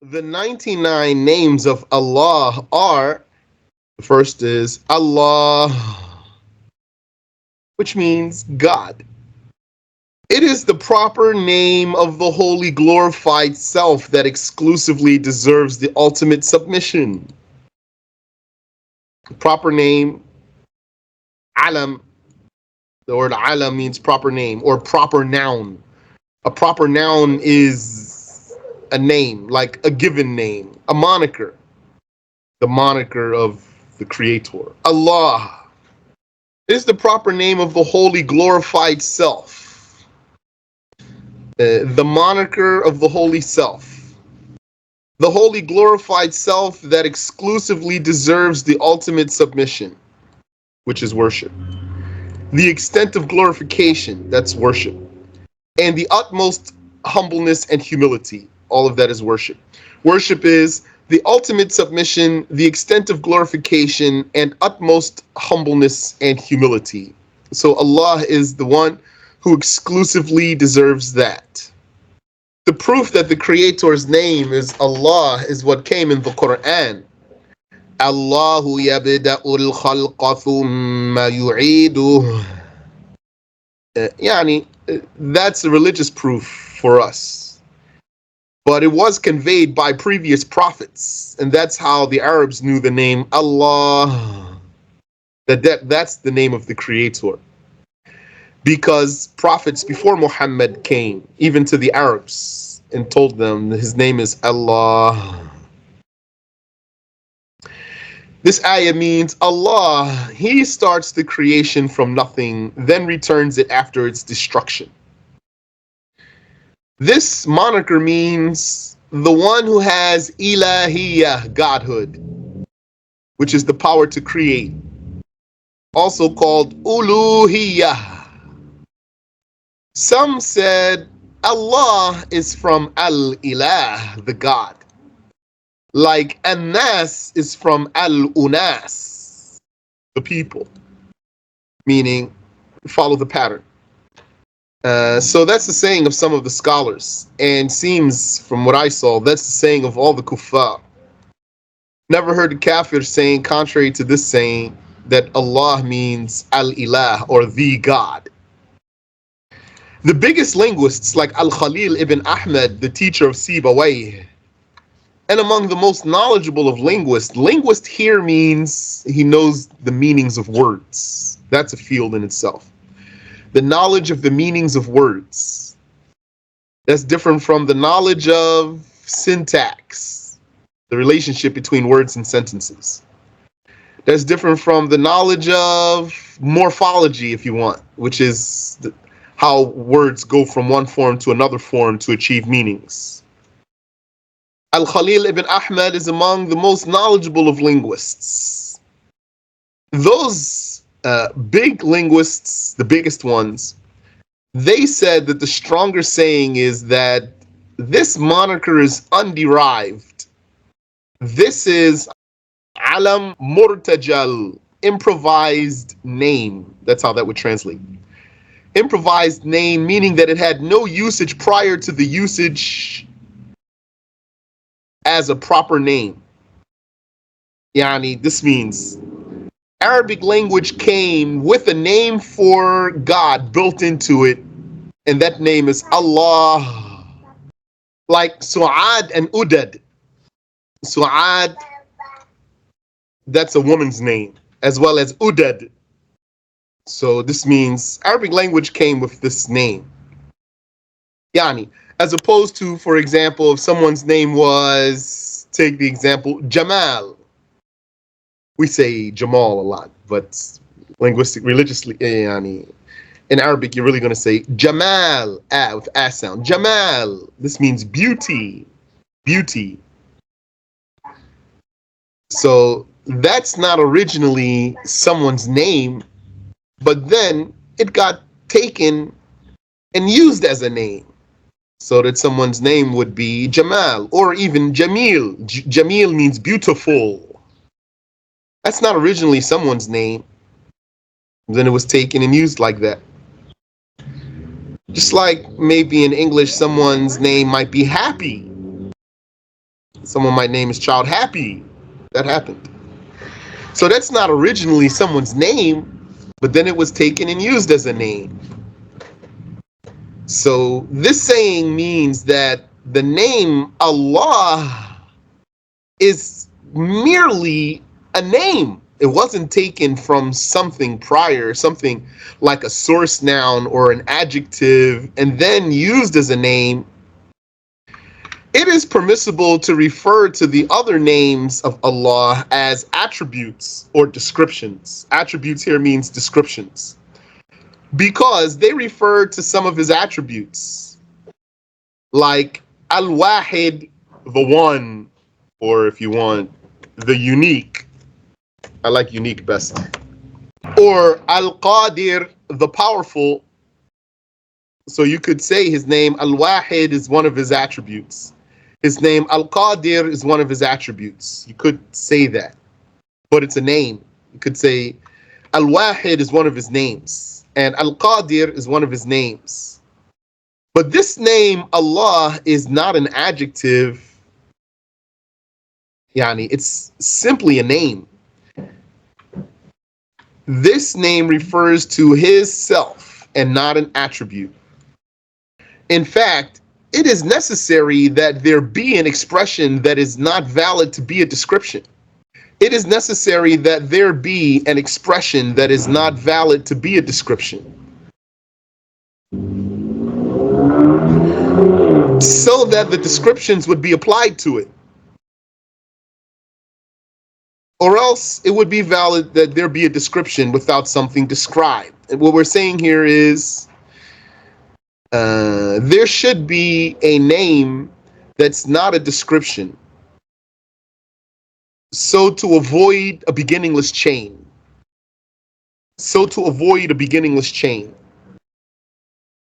The 99 names of Allah are, the first is Allah, which means God. It is the proper name of the holy glorified self that exclusively deserves the ultimate submission. Proper name, alam. The word alam means proper name or proper noun. A proper noun is a name, like a given name, a moniker. The moniker of the Creator. Allah is the proper name of the holy glorified self. The moniker of the holy self. The holy glorified self that exclusively deserves the ultimate submission, which is worship. The extent of glorification, that's worship. And the utmost humbleness and humility, all of that is worship. Worship is the ultimate submission, the extent of glorification, and utmost humbleness and humility. So Allah is the one who exclusively deserves that. The proof that the Creator's name is Allah is what came in the Quran. Allahu yabda'ul khalqa thumma yu'iduh. That's a religious proof for us. But it was conveyed by previous prophets, and that's how the Arabs knew the name Allah. That's the name of the Creator. Because prophets before Muhammad came, even to the Arabs, and told them his name is Allah. This ayah means Allah, He starts the creation from nothing, then returns it after its destruction. This moniker means the one who has ilahiyah, godhood, which is the power to create, also called uluhiyah. Some said Allah is from al-ilah, the God. Like An-Nas is from Al-Unas, the people, meaning follow the pattern. So that's the saying of some of the scholars, and seems from what I saw, that's the saying of all the kuffar. Never heard a kafir saying contrary to this saying that Allah means Al-Ilah or the God. The biggest linguists like Al-Khalil ibn Ahmed, the teacher of Sibawayh, and among the most knowledgeable of linguists, linguist here means he knows the meanings of words. That's a field in itself. The knowledge of the meanings of words. That's different from the knowledge of syntax, the relationship between words and sentences. That's different from the knowledge of morphology, if you want, which is how words go from one form to another form to achieve meanings. Al-Khalil ibn Ahmed is among the most knowledgeable of linguists. Those big linguists, the biggest ones, they said that the stronger saying is that this moniker is underived. This is alam murtajal, improvised name. That's how that would translate. Improvised name, meaning that it had no usage prior to the usage as a proper name. This means Arabic language came with a name for God built into it, and that name is Allah. Like Su'ad and Udad. Su'ad, that's a woman's name, as well as Udad. So this means Arabic language came with this name. As opposed to, for example, if someone's name was, take the example, Jamal. We say Jamal a lot, but religiously, in Arabic, you're really going to say Jamal, with a sound. Jamal. This means beauty. Beauty. So that's not originally someone's name, but then it got taken and used as a name. So that someone's name would be Jamal or even Jamil. Jamil means beautiful. That's not originally someone's name. Then it was taken and used like that. Just like maybe in English, someone's name might be Happy. Someone might name his child Happy. That happened. So that's not originally someone's name, but then it was taken and used as a name. So this saying means that the name Allah is merely a name. It wasn't taken from something prior, something like a source noun or an adjective, and then used as a name. It is permissible to refer to the other names of Allah as attributes or descriptions. Attributes here means descriptions, because they refer to some of his attributes, like Al-Wahid, the one, or if you want, the unique. I like unique best. Or Al-Qadir, the powerful. So you could say his name Al-Wahid is one of his attributes. His name Al-Qadir is one of his attributes. You could say that, but it's a name. You could say Al-Wahid is one of his names, and Al-Qadir is one of his names. But this name Allah is not an adjective. Yani, it's simply a name. This name refers to his self and not an attribute. In fact, it is necessary that there be an expression that is not valid to be a description. It is necessary that there be an expression that is not valid to be a description, so that the descriptions would be applied to it. Or else it would be valid that there be a description without something described. And what we're saying here is there should be a name that's not a description, so to avoid a beginningless chain.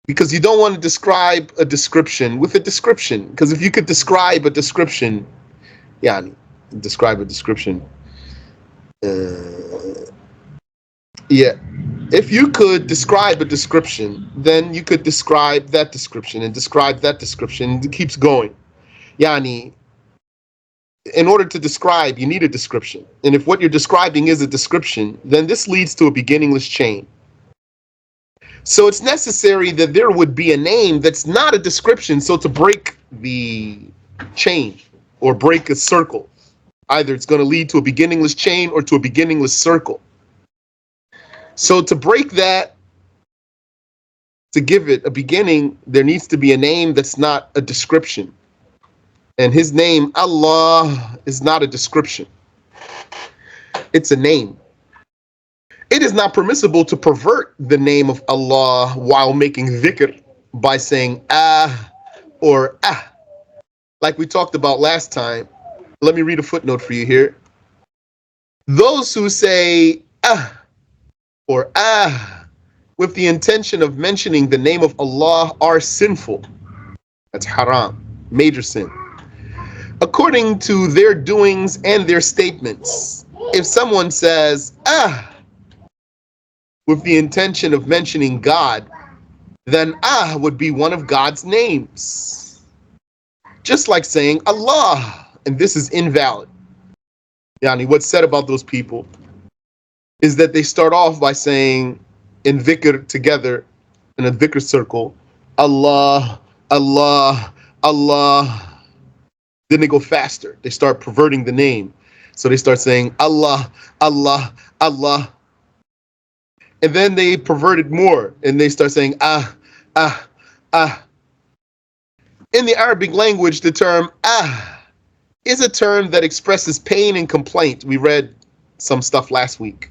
Because you don't want to describe a description with a description. Because if you could describe a description, if you could describe a description, then you could describe that description and describe that description, and it keeps going. Yani, in order to describe, you need a description. And if what you're describing is a description, then this leads to a beginningless chain. So it's necessary that there would be a name that's not a description, so to break the chain or break a circle. Either it's going to lead to a beginningless chain or to a beginningless circle. So to break that, to give it a beginning, there needs to be a name that's not a description. And his name, Allah, is not a description. It's a name. It is not permissible to pervert the name of Allah while making dhikr by saying or like we talked about last time. Let me read a footnote for you here. Those who say or with the intention of mentioning the name of Allah are sinful. That's haram, major sin. According to their doings and their statements, if someone says with the intention of mentioning God, then would be one of God's names. Just like saying Allah, and this is invalid. Yani, what's said about those people is that they start off by saying in dhikr together, in a dhikr circle, Allah, Allah, Allah. Then they go faster. They start perverting the name. So they start saying Allah, Allah, Allah. And then they pervert it more and they start saying In the Arabic language, the term is a term that expresses pain and complaint. We read some stuff last week.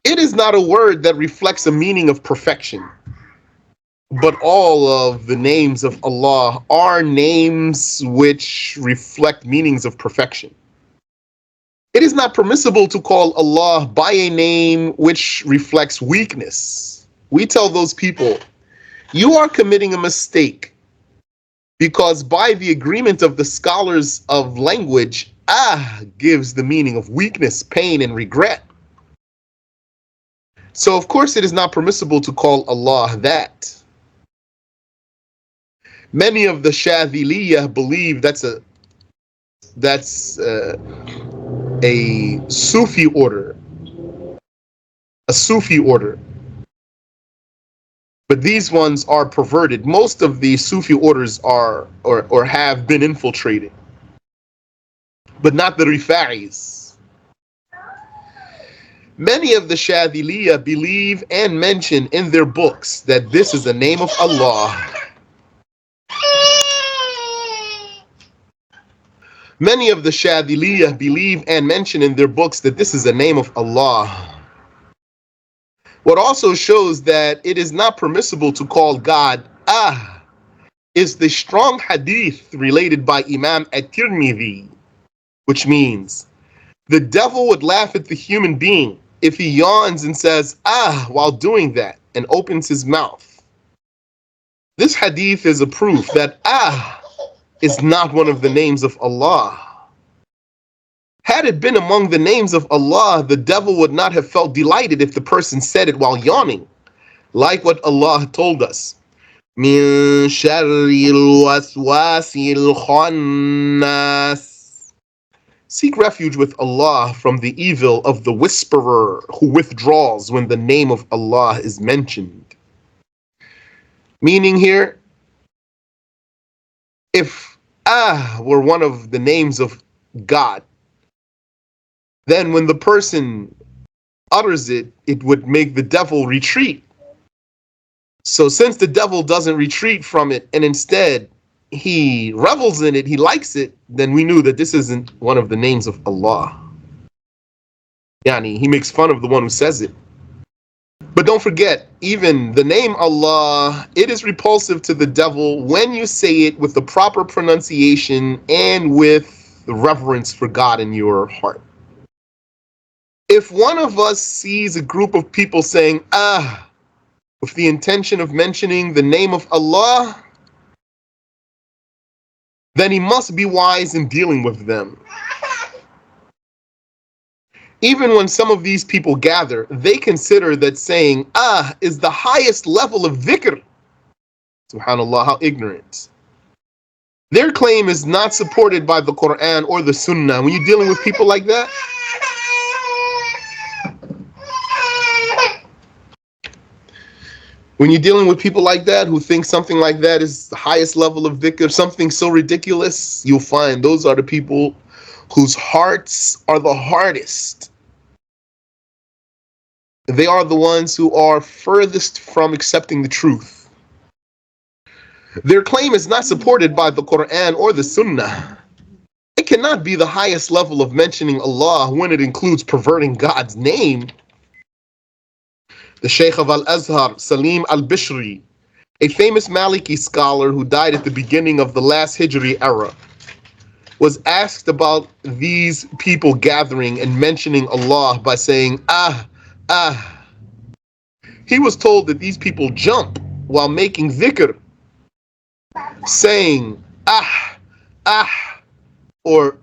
It is not a word that reflects a meaning of perfection. But all of the names of Allah are names which reflect meanings of perfection. It is not permissible to call Allah by a name which reflects weakness. We tell those people, you are committing a mistake, because by the agreement of the scholars of language, gives the meaning of weakness, pain, and regret. So of course it is not permissible to call Allah that. Many of the Shadhiliyah believe that's a Sufi order, a Sufi order. But these ones are perverted. Most of the Sufi orders are or have been infiltrated, but not the Rifa'is. Many of the Shadhiliyah believe and mention in their books that this is the name of Allah. Many of the Shadhiliyah believe and mention in their books that this is the name of Allah. What also shows that it is not permissible to call God is the strong hadith related by Imam At-Tirmidhi, which means the devil would laugh at the human being if he yawns and says while doing that and opens his mouth. This hadith is a proof that is not one of the names of Allah. Had it been among the names of Allah, the devil would not have felt delighted if the person said it while yawning, like what Allah told us. Min sharril waswasil khannas. Seek refuge with Allah from the evil of the whisperer who withdraws when the name of Allah is mentioned. Meaning here, if were one of the names of God, then when the person utters it, it would make the devil retreat. So since the devil doesn't retreat from it, and instead he revels in it, he likes it, then we knew that this isn't one of the names of Allah. Yani, he makes fun of the one who says it. But don't forget, even the name Allah, it is repulsive to the devil when you say it with the proper pronunciation and with the reverence for God in your heart. If one of us sees a group of people saying with the intention of mentioning the name of Allah, then he must be wise in dealing with them. Even when some of these people gather, they consider that saying is the highest level of dhikr. Subhanallah, how ignorant. Their claim is not supported by the Quran or the Sunnah. When you're dealing with people like that, who think something like that is the highest level of dhikr, something so ridiculous, you'll find those are the people whose hearts are the hardest. They are the ones who are furthest from accepting the truth. Their claim is not supported by the Quran or the Sunnah. It cannot be the highest level of mentioning Allah when it includes perverting God's name. The Shaykh of Al-Azhar, Salim Al-Bishri, a famous Maliki scholar who died at the beginning of the last Hijri era, was asked about these people gathering and mentioning Allah by saying, He was told that these people jump while making dhikr, saying, or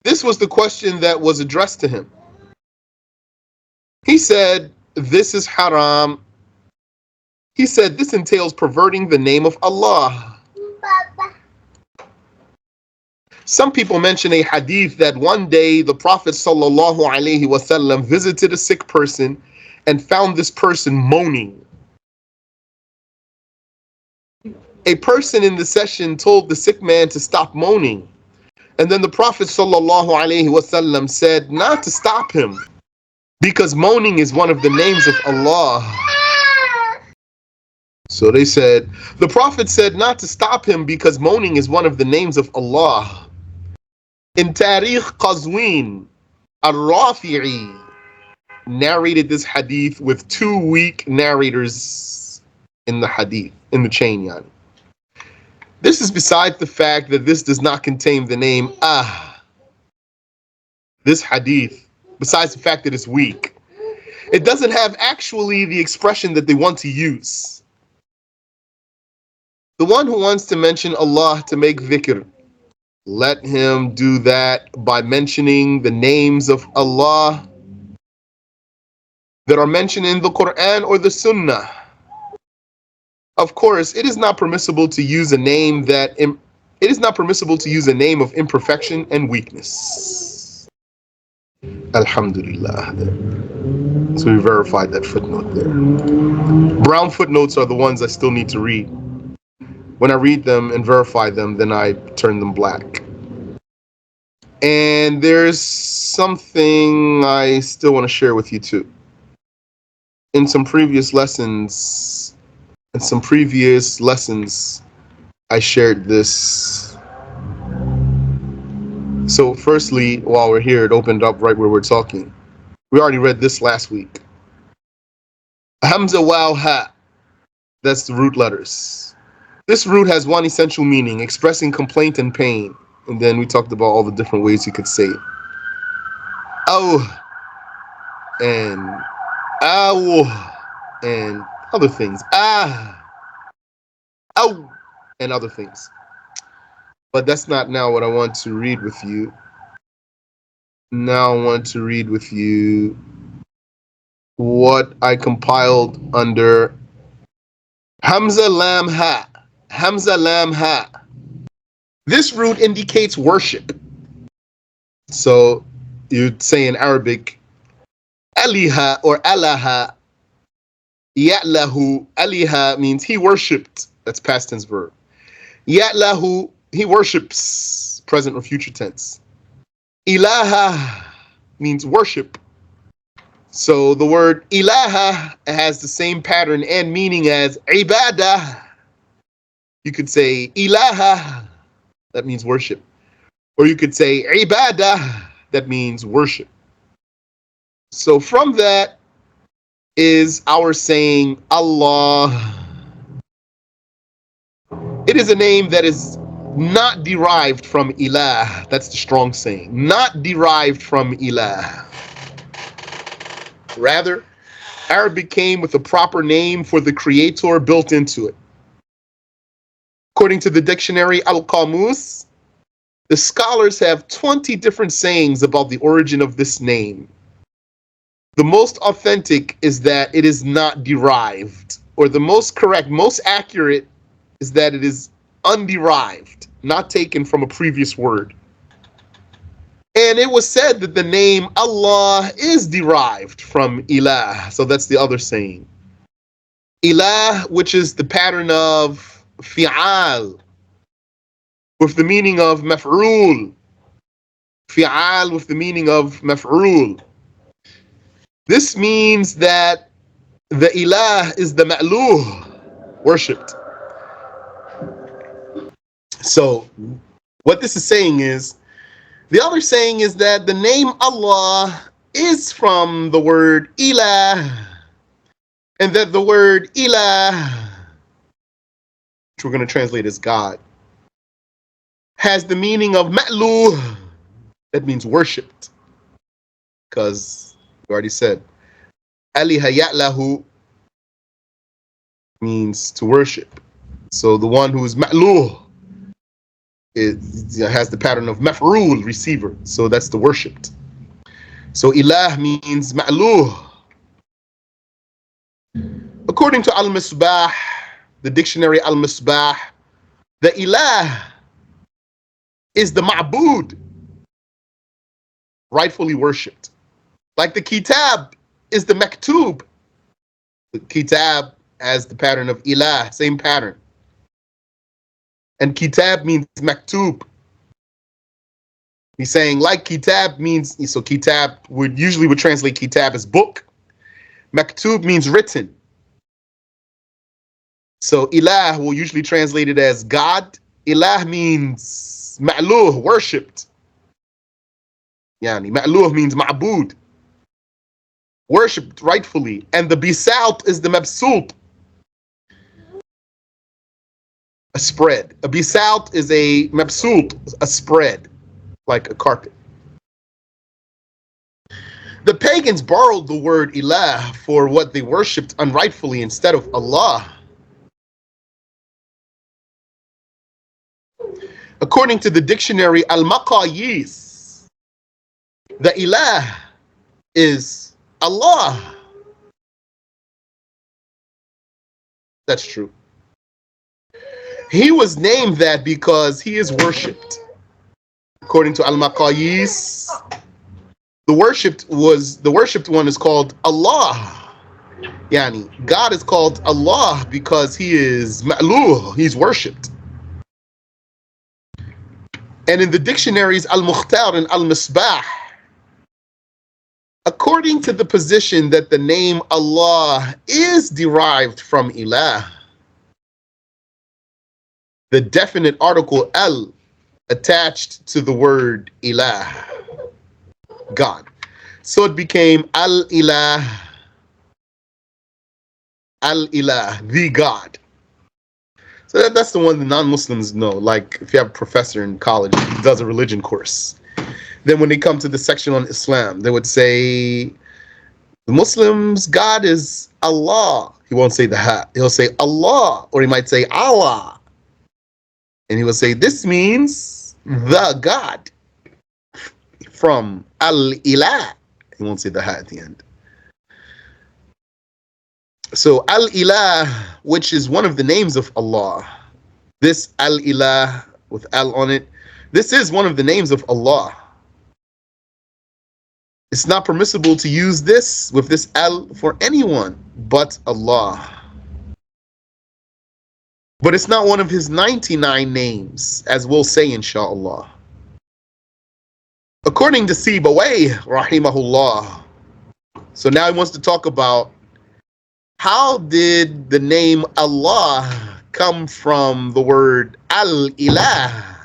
This was the question that was addressed to him. He said, this is haram. He said, this entails perverting the name of Allah. Some people mention a hadith that one day the Prophet ﷺ visited a sick person and found this person moaning. A person in the session told the sick man to stop moaning. And then the Prophet ﷺ said not to stop him, because moaning is one of the names of Allah. So they said, the Prophet said not to stop him because moaning is one of the names of Allah. In Tarikh Qazwin, Al-Rafi'i narrated this hadith with two weak narrators in the hadith, in the chain, yani. This is besides the fact that this does not contain the name This hadith, besides the fact that it's weak, it doesn't have actually the expression that they want to use. The one who wants to mention Allah to make dhikr, let him do that by mentioning the names of Allah that are mentioned in the Quran or the Sunnah. Of course, it is not permissible to use a name it is not permissible to use a name of imperfection and weakness. Alhamdulillah. So we verified that footnote there. Brown footnotes are the ones I still need to read. When I read them and verify them, then I turn them black. And there's something I still want to share with you too. In some previous lessons, I shared this. So firstly, while we're here, it opened up right where we're talking. We already read this last week. Hamza waw ha. That's the root letters. This root has one essential meaning, expressing complaint and pain. And then we talked about all the different ways you could say it. Oh, and ow, and other things. Ah, ow, and other things. But that's not now what I want to read with you. Now I want to read with you what I compiled under Hamza Lam Ha. Hamza Lam Ha. This root indicates worship. So you'd say in Arabic, Aliha or Alaha. Ya'lahu. Aliha means he worshipped. That's past tense verb. Ya'lahu, he worships. Present or future tense. Ilaha means worship. So the word ilaha has the same pattern and meaning as ibadah. You could say ilaha, that means worship. Or you could say ibadah, that means worship. So from that is our saying Allah. It is a name that is not derived from ilah. That's the strong saying. Not derived from ilah. Rather, Arabic came with a proper name for the creator built into it. According to the dictionary Al-Qamus, the scholars have 20 different sayings about the origin of this name. The most authentic is that it is not derived, or the most correct, most accurate is that it is underived, not taken from a previous word. And it was said that the name Allah is derived from ilah. So that's the other saying. Ilah, which is the pattern of fi'al, with the meaning of maf'ul. Fi'al with the meaning of maf'ul. This means that the ilah is the ma'luh, worshipped. So what this is saying is, the other saying is that the name Allah is from the word ilah, and that the word ilah, which we're going to translate as God, has the meaning of ma'luh, that means worshipped. Because we already said, aliha ya'lahu means to worship. So the one who is ma'luh, it has the pattern of maf'ul, receiver. So that's the worshipped. So ilah means ma'luh. According to Al-Misbah, the dictionary Al-Misbah, the ilah is the ma'bud, rightfully worshipped. Like the kitab is the maktub. The kitab has the pattern of ilah, same pattern. And kitab means maktub. He's saying like kitab means, so kitab would translate kitab as book. Maktub means written. So ilah will usually translate it as God. Ilah means ma'luh, worshipped. Yani ma'luh means ma'bud, worshipped rightfully. And the bisalt is the mabsut, a spread. A bisalt is a mabsut, a spread, like a carpet. The pagans borrowed the word ilah for what they worshipped unrightfully instead of Allah. According to the dictionary Al-Maqayis, the ilah is Allah. That's true. He was named that because he is worshipped. According to Al-Maqayis, the worshipped one is called Allah. Yani, God is called Allah because he is ma'luh, he's worshipped. And in the dictionaries Al-Mukhtar and Al-Misbah, according to the position that the name Allah is derived from ilah, the definite article al attached to the word ilah, God. So it became al-ilah, al-ilah, the God. So that's the one the non-Muslims know. Like if you have a professor in college who does a religion course, then when they come to the section on Islam, they would say, the Muslims' God is Allah. He won't say the ha. He'll say Allah, or he might say Allah. And he will say, this means the God from Al-Ilah. He won't say the ha at the end. So Al-Ilah, which is one of the names of Allah, this Al-Ilah with Al on it, this is one of the names of Allah. It's not permissible to use this with this Al for anyone but Allah. But it's not one of his 99 names, as we'll say inshallah. According to Sibawayh, rahimahullah, so now he wants to talk about how did the name Allah come from the word Al-Ilah?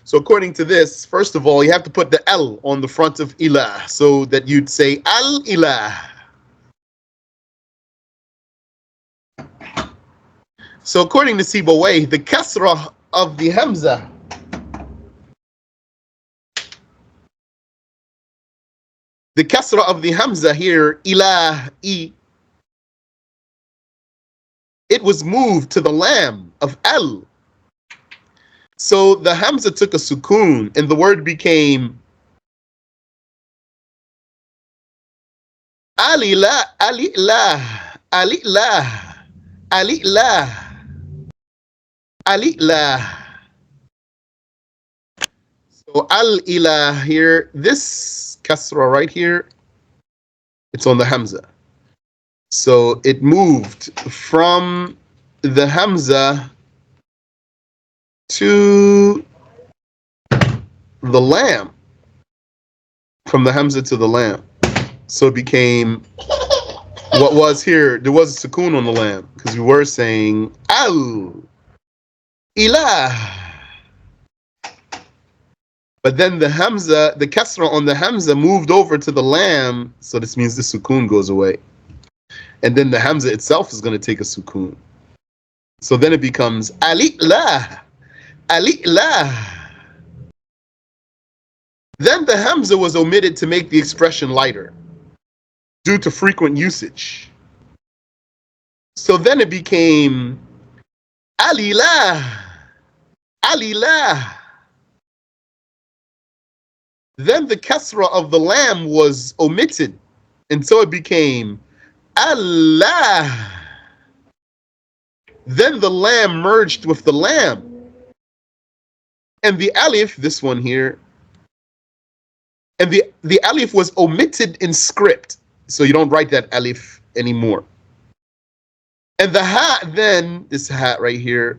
So according to this, first of all, you have to put the L on the front of Ilah so that you'd say Al-Ilah. So according to Sibawayh, the kasrah of the Hamza here, ilah, it was moved to the lam of al. So the Hamza took a sukoon and the word became alilah, alilah, alilah, alilah, alilah. So al-ilah here, this kasra right here, it's on the Hamza. So it moved from the Hamza to the lam. From the Hamza to the lam. So it became what was here. There was a sukoon on the lam because we were saying al-ilah. But then the Hamza, the kasra on the Hamza moved over to the lam, so this means the sukoon goes away. And then the Hamza itself is going to take a sukoon. So then it becomes alilah, alilah. Then the Hamza was omitted to make the expression lighter due to frequent usage. So then it became alilah, alilah. Then the kasra of the lam was omitted, and so it became Allah. Then the lam merged with the lam. And the alif, this one here, and the alif was omitted in script. So you don't write that alif anymore. And the ha then, this ha right here,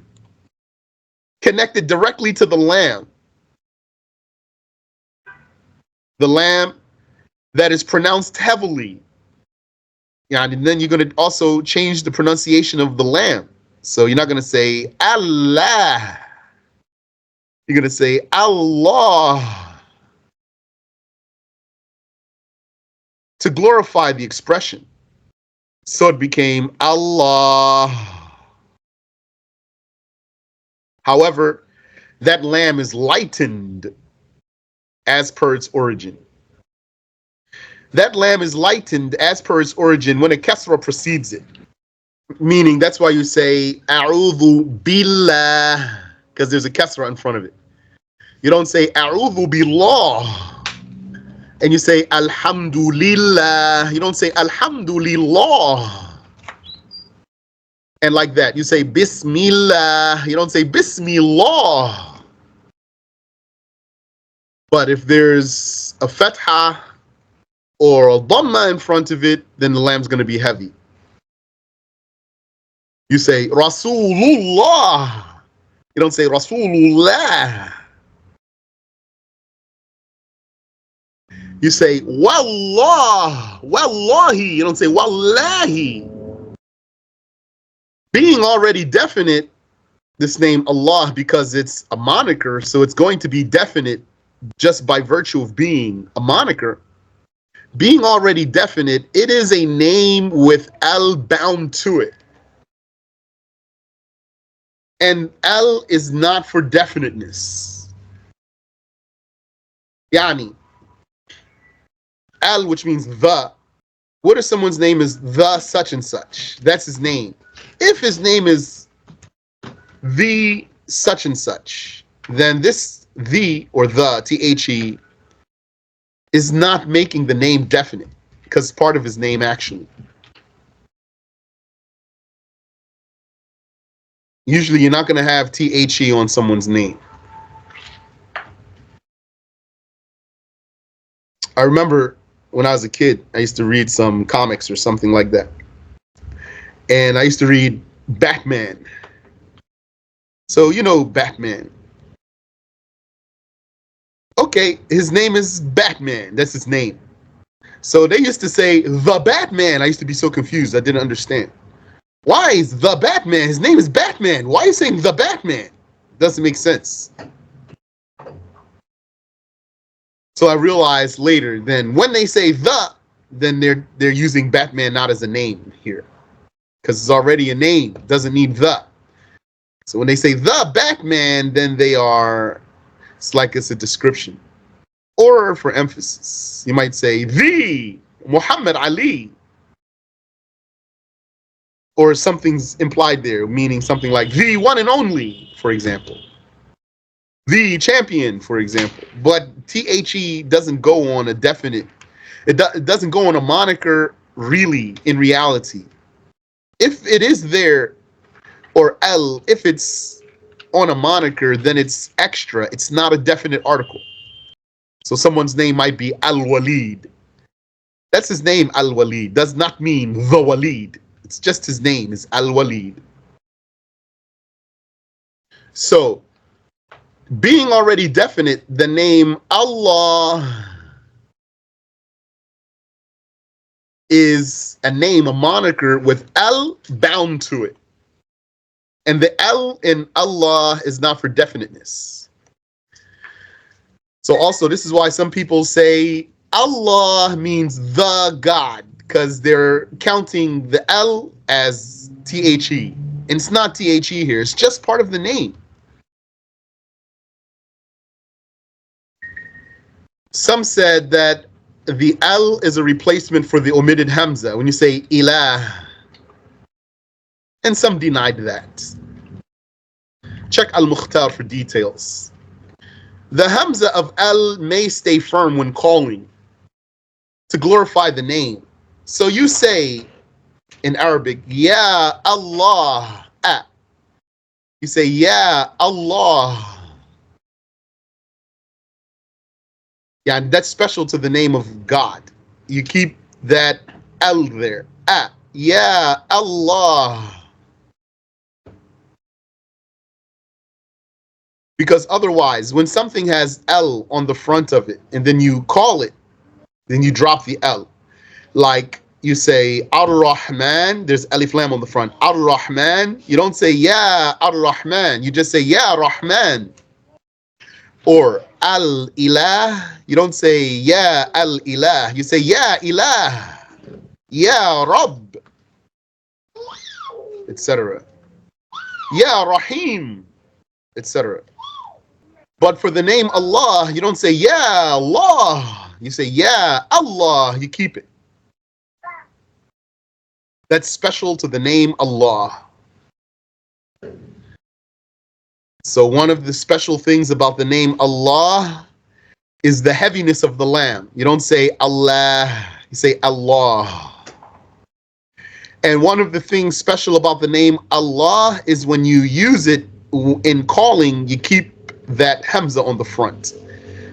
connected directly to the lam. The lam that is pronounced heavily. Yeah, and then you're going to also change the pronunciation of the lam. So you're not going to say Allah. You're going to say Allah. To glorify the expression. So it became Allah. However, that lam is lightened as per its origin. That lam is lightened as per its origin when a kasra precedes it. Meaning that's why you say a'udhu billah, because there's a kasra in front of it. You don't say a'udhu billah. And you say alhamdulillah. You don't say alhamdulillah. And like that, you say Bismillah. You don't say Bismillah. But if there's a fatha or a dhamma in front of it, then the lam's going to be heavy. You say Rasulullah. You don't say Rasulullah. You say Wallah. Wallahi. You don't say Wallahi. Being already definite, this name Allah, because it's a moniker, so it's going to be definite just by virtue of being a moniker. Being already definite, it is a name with al bound to it. And al is not for definiteness. Yani, al, which means the. What if someone's name is the such and such? That's his name. If his name is the such and such, then this the or the, the, is not making the name definite because it's part of his name actually. Usually you're not going to have the on someone's name. I remember when I was a kid, I used to read some comics or something like that. And I used to read Batman. So, you know Batman. Okay, his name is Batman. That's his name. So they used to say, the Batman. I used to be so confused. I didn't understand. Why is the Batman? His name is Batman. Why are you saying the Batman? Doesn't make sense. So I realized later, then when they say the, then they're using Batman not as a name here. Because it's already a name. It doesn't need the. So when they say the Batman, then it's like it's a description. Or for emphasis, you might say the Muhammad Ali. Or something's implied there, meaning something like the one and only, for example. The champion, for example. But the doesn't go on a definite, it doesn't go on a moniker really in reality. If it is there, or L, if it's on a moniker, then it's extra. It's not a definite article. So someone's name might be Al-Walid. That's his name, Al-Walid. Does not mean the Walid. It's just his name is Al-Walid. So, being already definite, the name Allah is a name, a moniker with Al bound to it. And the L in Allah is not for definiteness. So also, this is why some people say Allah means the God, because they're counting the L as the. And it's not the here, it's just part of the name. Some said that the L is a replacement for the omitted Hamza when you say ilah. And some denied that. Check Al-Mukhtar for details. The Hamza of Al may stay firm when calling to glorify the name. So you say in Arabic, Ya Allah. You say, Ya Allah. Yeah, and that's special to the name of God. You keep that L there. Ya Allah. Because otherwise, when something has L on the front of it, and then you call it, then you drop the L. Like you say, Ar-Rahman, there's Alif Lam on the front. Ar-Rahman, you don't say, Ya Ar-Rahman, you just say, Ya Rahman. Or Al-Ilah, you don't say, Ya Al-Ilah, you say, Ya Ilah, Ya Rabb, etc. Ya Rahim, etc. But for the name Allah, you don't say, Ya Allah. You say, Ya Allah. You keep it. That's special to the name Allah. So one of the special things about the name Allah is the heaviness of the lam. You don't say Allah. You say Allah. And one of the things special about the name Allah is when you use it in calling, you keep that hamza on the front.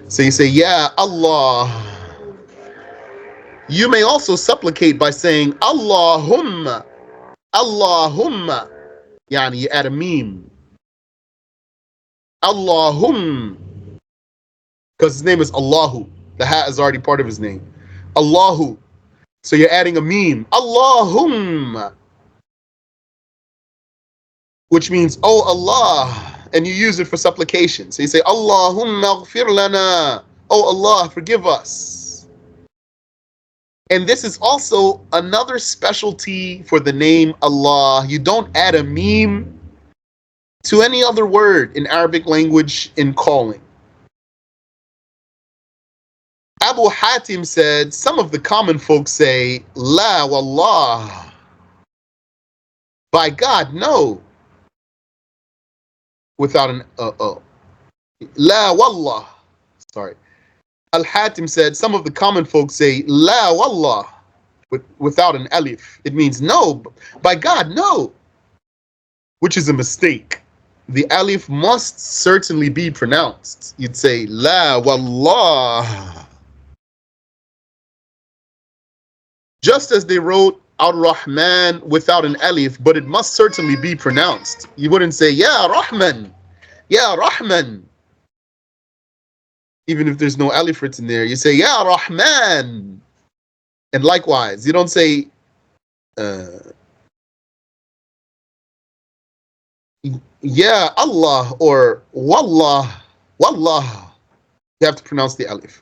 So you say, Ya Allah. You may also supplicate by saying, Allahumma, Allahumma. Yani you add a meme. Allahum. Because his name is Allahu. The ha is already part of his name. Allahu. So you're adding a meme. Allahumma. Which means, oh Allah. And you use it for supplication. So you say, Allahumma ghfir lana. Oh Allah, forgive us. And this is also another specialty for the name Allah. You don't add a meme to any other word in Arabic language in calling. Abu Hatim said, some of the common folks say, La wallah. By God, no. Without an La wallah. Sorry. Al-Hatim said, some of the common folks say, La wallah, without an alif. It means no, by God, no. Which is a mistake. The alif must certainly be pronounced. You'd say, La wallah. Just as they wrote Ar-Rahman without an alif, but it must certainly be pronounced. You wouldn't say, Ya Rahman, Ya Rahman. Even if there's no alif written there, you say, Ya Rahman. And likewise, you don't say, Ya Allah or Wallah, Wallah. You have to pronounce the alif.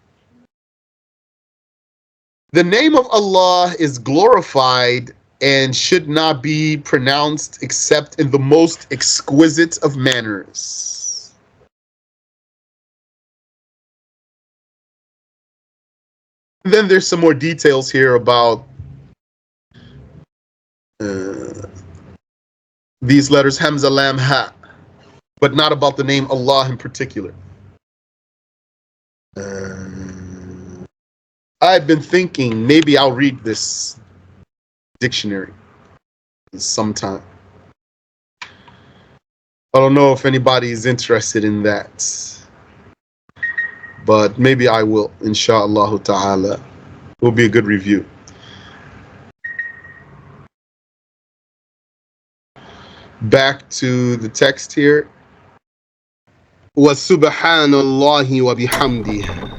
The name of Allah is glorified and should not be pronounced except in the most exquisite of manners. Then there's some more details here about these letters, Hamza, Lam, Ha, but not about the name Allah in particular. I've been thinking maybe I'll read this dictionary sometime. I don't know if anybody is interested in that, but maybe I will, inshallah ta'ala. It will be a good review. Back to the text here. وَسُبْحَانَ اللَّهِ وَبِحَمْدِهِ